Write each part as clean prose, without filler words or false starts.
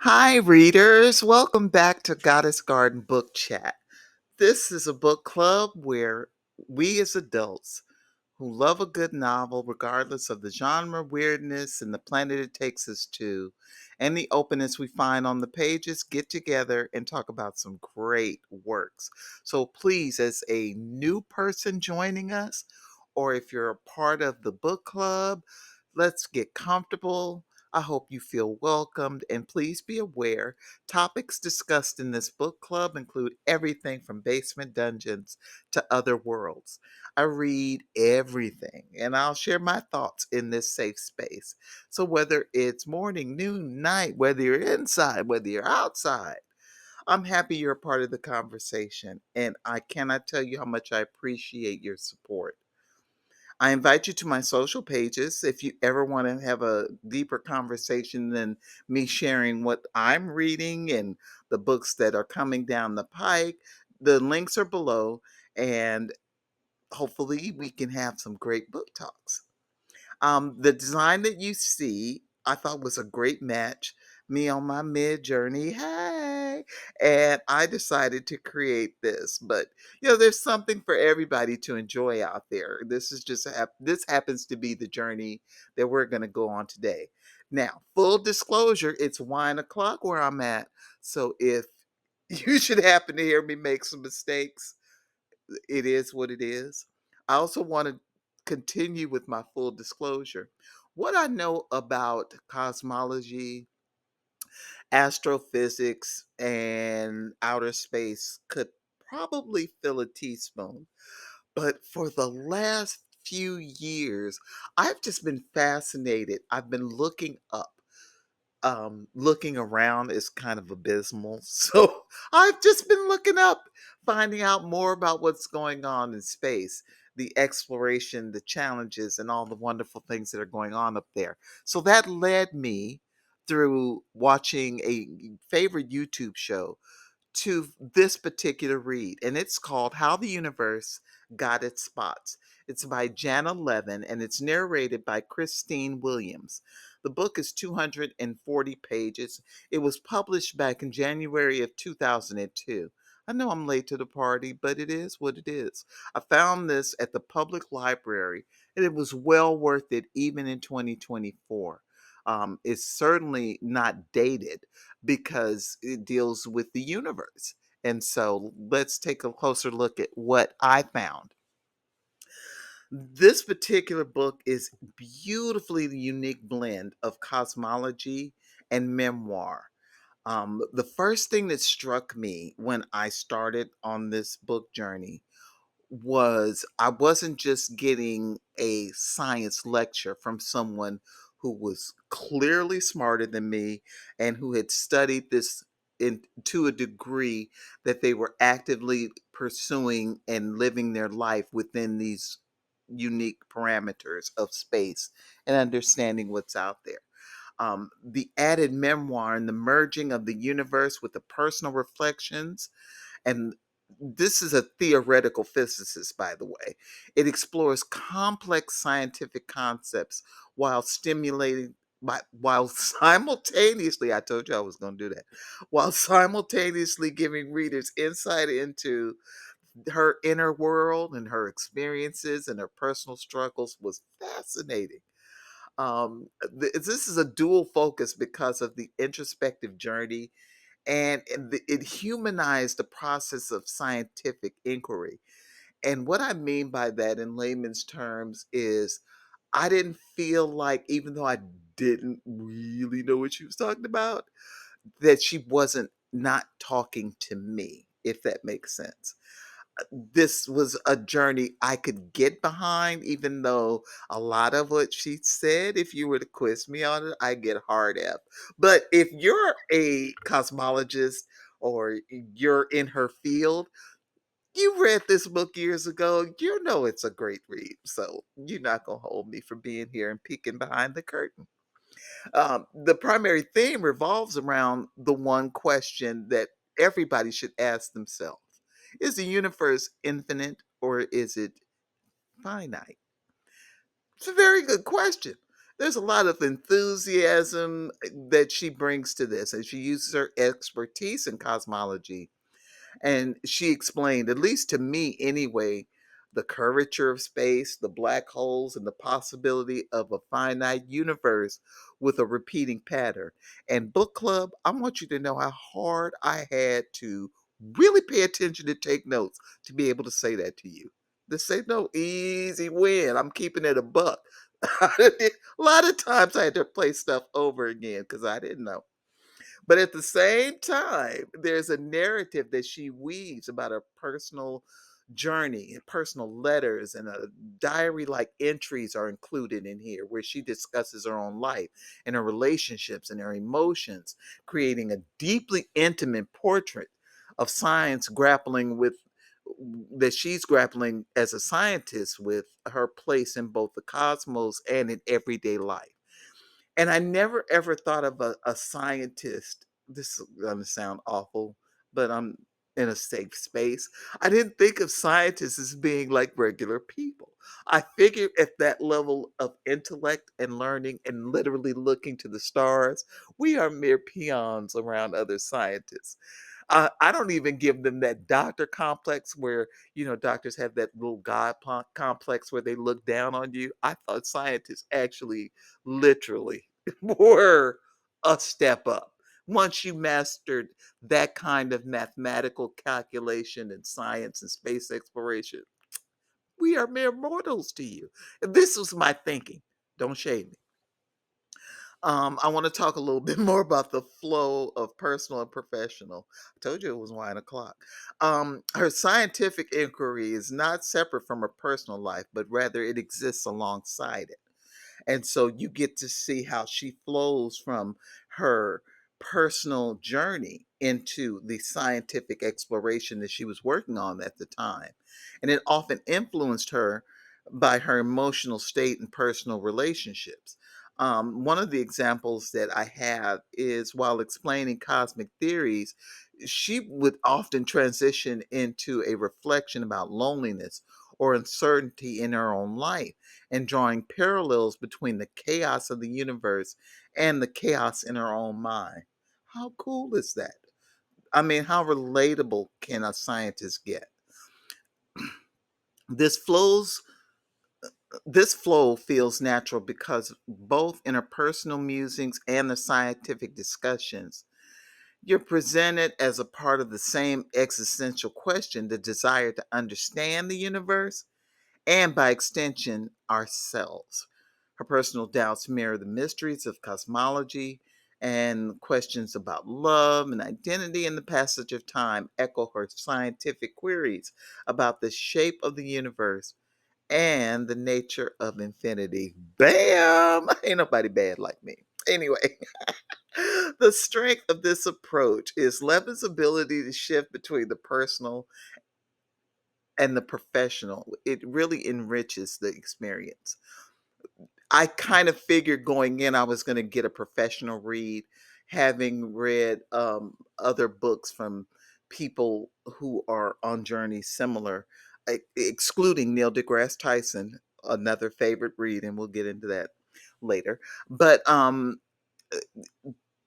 Hi, readers. Welcome back to Goddess Garden Book Chat. This is a book club where we as adults who love a good novel, regardless of the genre, weirdness, and the planet it takes us to, and the openness we find on the pages, get together and talk about some great works. So please, as a new person joining us, or if you're a part of the book club, let's get comfortable. I hope you feel welcomed, and please be aware topics discussed in this book club include everything from basement dungeons to other worlds. I read everything and I'll share my thoughts in this safe space. So, whether it's morning, noon, night, whether you're inside, whether you're outside, I'm happy you're a part of the conversation. And I cannot tell you how much I appreciate your support. I invite you to my social pages if you ever want to have a deeper conversation than me sharing what I'm reading and the books that are coming down the pike. The links are below, and hopefully we can have some great book talks. The design that you see, I thought was a great match. Me on my mid journey, hey, and I decided to create this. But there's something for everybody to enjoy out there. This is just this happens to be the journey that we're going to go on today. Now, full disclosure, it's 1 o'clock where I'm at, so if you should happen to hear me make some mistakes, it is what it is. I also want to continue with my full disclosure. What I know about cosmology, astrophysics, and outer space could probably fill a teaspoon. But for the last few years, I've just been fascinated. I've been looking up. Looking around is kind of abysmal. So I've just been looking up, finding out more about what's going on in space, the exploration, the challenges, and all the wonderful things that are going on up there. So that led me through watching a favorite YouTube show to this particular read, and it's called How the Universe Got Its Spots. It's by Janna Levin, and it's narrated by Christine Williams. The book is 240 pages. It was published back in January of 2002. I know I'm late to the party, but it is what it is. I found this at the public library, and it was well worth it even in 2024. It's certainly not dated because it deals with the universe. And so let's take a closer look at what I found. This particular book is beautifully the unique blend of cosmology and memoir. The first thing that struck me when I started on this book journey was I wasn't just getting a science lecture from someone who was clearly smarter than me and who had studied this to a degree that they were actively pursuing and living their life within these unique parameters of space and understanding what's out there. The added memoir and the merging of the universe with the personal reflections, and this is a theoretical physicist, by the way. It explores complex scientific concepts while stimulating, while simultaneously, I told you I was going to do that, while simultaneously giving readers insight into her inner world and her experiences and her personal struggles was fascinating. This is a dual focus because of the introspective journey, and it humanized the process of scientific inquiry. And what I mean by that in layman's terms is I didn't feel like, even though I didn't really know what she was talking about, that she wasn't not talking to me, if that makes sense. This was a journey I could get behind, even though a lot of what she said, if you were to quiz me on it, I get hard F. But if you're a cosmologist or you're in her field, you read this book years ago, you know it's a great read. So you're not going to hold me for being here and peeking behind the curtain. The primary theme revolves around the one question that everybody should ask themselves. Is the universe infinite or is it finite? It's a very good question. There's a lot of enthusiasm that she brings to this, and she uses her expertise in cosmology. And she explained, at least to me anyway, the curvature of space, the black holes, and the possibility of a finite universe with a repeating pattern. And book club, I want you to know how hard I had to really pay attention to take notes to be able to say that to you. This ain't no easy win. I'm keeping it a buck. A lot of times I had to play stuff over again because I didn't know. But at the same time, there's a narrative that she weaves about her personal journey and personal letters, and a diary like entries are included in here where she discusses her own life and her relationships and her emotions, creating a deeply intimate portrait of science grappling with that she's grappling as a scientist with her place in both the cosmos and in everyday life. And I never ever thought of a scientist. This is gonna sound awful, but I'm in a safe space. I didn't think of scientists as being like regular people. I figured at that level of intellect and learning and literally looking to the stars, we are mere peons around other scientists. I don't even give them that doctor complex where, doctors have that little complex where they look down on you. I thought scientists actually literally were a step up. Once you mastered that kind of mathematical calculation and science and space exploration, we are mere mortals to you. This was my thinking. Don't shade me. I want to talk a little bit more about the flow of personal and professional. I told you it was 1 o'clock. Her scientific inquiry is not separate from her personal life, but rather it exists alongside it. And so you get to see how she flows from her personal journey into the scientific exploration that she was working on at the time. And it often influenced her by her emotional state and personal relationships. One of the examples that I have is while explaining cosmic theories, she would often transition into a reflection about loneliness or uncertainty in her own life, and drawing parallels between the chaos of the universe and the chaos in her own mind. How cool is that? I mean, how relatable can a scientist get? This flows this flow feels natural because both in her personal musings and the scientific discussions, you're presented as a part of the same existential question, the desire to understand the universe and by extension, ourselves. Her personal doubts mirror the mysteries of cosmology, and questions about love and identity and the passage of time echo her scientific queries about the shape of the universe and the nature of infinity. Bam! Ain't nobody bad like me. Anyway, the strength of this approach is Levin's ability to shift between the personal and the professional. It really enriches the experience. I kind of figured going in I was going to get a professional read, having read other books from people who are on journeys similar, excluding Neil deGrasse Tyson, another favorite read, and we'll get into that later. But uh,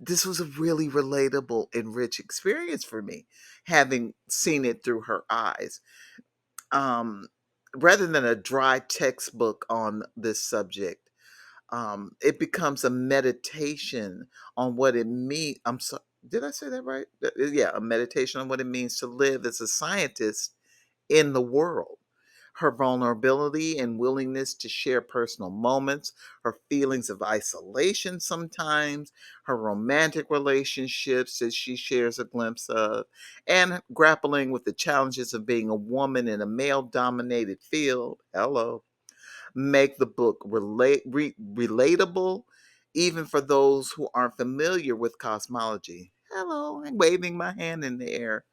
this was a really relatable and rich experience for me, having seen it through her eyes. um, Rather than a dry textbook on this subject, it becomes a meditation on what it means. I'm so, did I say that right? Yeah, a meditation on what it means to live as a scientist in the world. Her vulnerability and willingness to share personal moments, her feelings of isolation sometimes, her romantic relationships that she shares a glimpse of, and grappling with the challenges of being a woman in a male dominated field. Hello, make the book relatable even for those who aren't familiar with cosmology. Hello, I'm waving my hand in the air.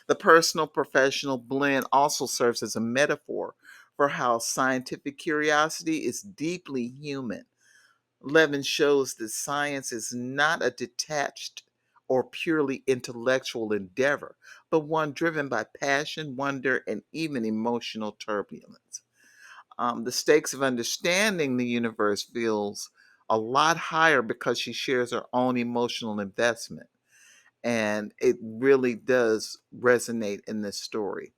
The personal professional blend also serves as a metaphor for how scientific curiosity is deeply human. Levin shows that science is not a detached or purely intellectual endeavor, but one driven by passion, wonder, and even emotional turbulence. The stakes of understanding the universe feels a lot higher because she shares her own emotional investment. And it really does resonate in this story.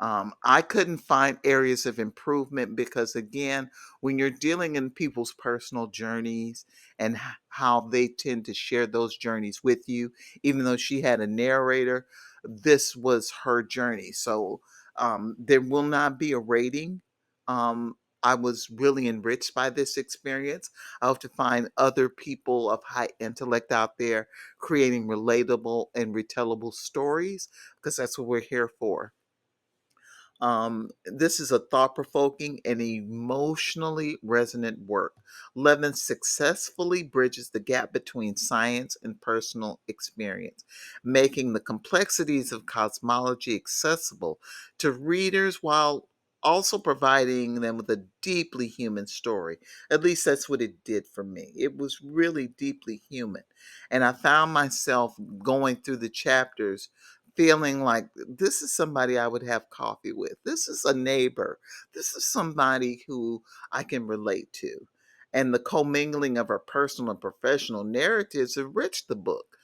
I couldn't find areas of improvement because, again, when you're dealing in people's personal journeys and how they tend to share those journeys with you, even though she had a narrator, this was her journey. So there will not be a rating. Um, I was really enriched by this experience. I hope to find other people of high intellect out there creating relatable and retellable stories because that's what we're here for. This is a thought provoking and emotionally resonant work. Levin successfully bridges the gap between science and personal experience, making the complexities of cosmology accessible to readers while also providing them with a deeply human story. At least that's what it did for me. It was really deeply human. And I found myself going through the chapters feeling like this is somebody I would have coffee with. This is a neighbor. This is somebody who I can relate to. And the commingling of our personal and professional narratives enriched the book,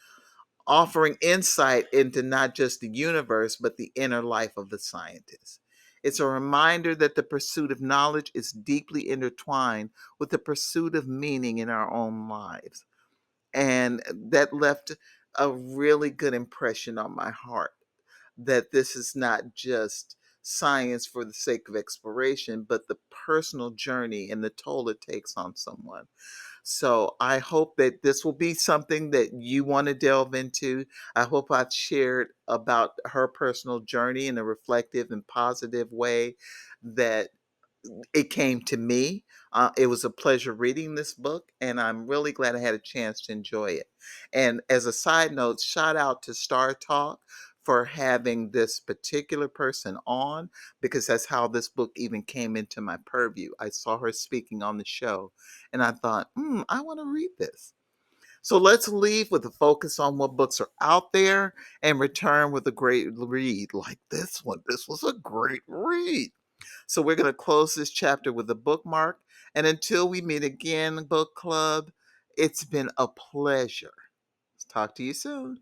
offering insight into not just the universe, but the inner life of the scientist. It's a reminder that the pursuit of knowledge is deeply intertwined with the pursuit of meaning in our own lives. And that left a really good impression on my heart that this is not just science for the sake of exploration, but the personal journey and the toll it takes on someone. So I hope that this will be something that you want to delve into. I hope I've shared about her personal journey in a reflective and positive way that it came to me. It was a pleasure reading this book, and I'm really glad I had a chance to enjoy it. And as a side note, shout out to Star Talk for having this particular person on because that's how this book even came into my purview. I saw her speaking on the show, and I thought, I want to read this. So let's leave with a focus on what books are out there and return with a great read like this one. This was a great read. So we're going to close this chapter with a bookmark. And until we meet again, book club, it's been a pleasure. Talk to you soon.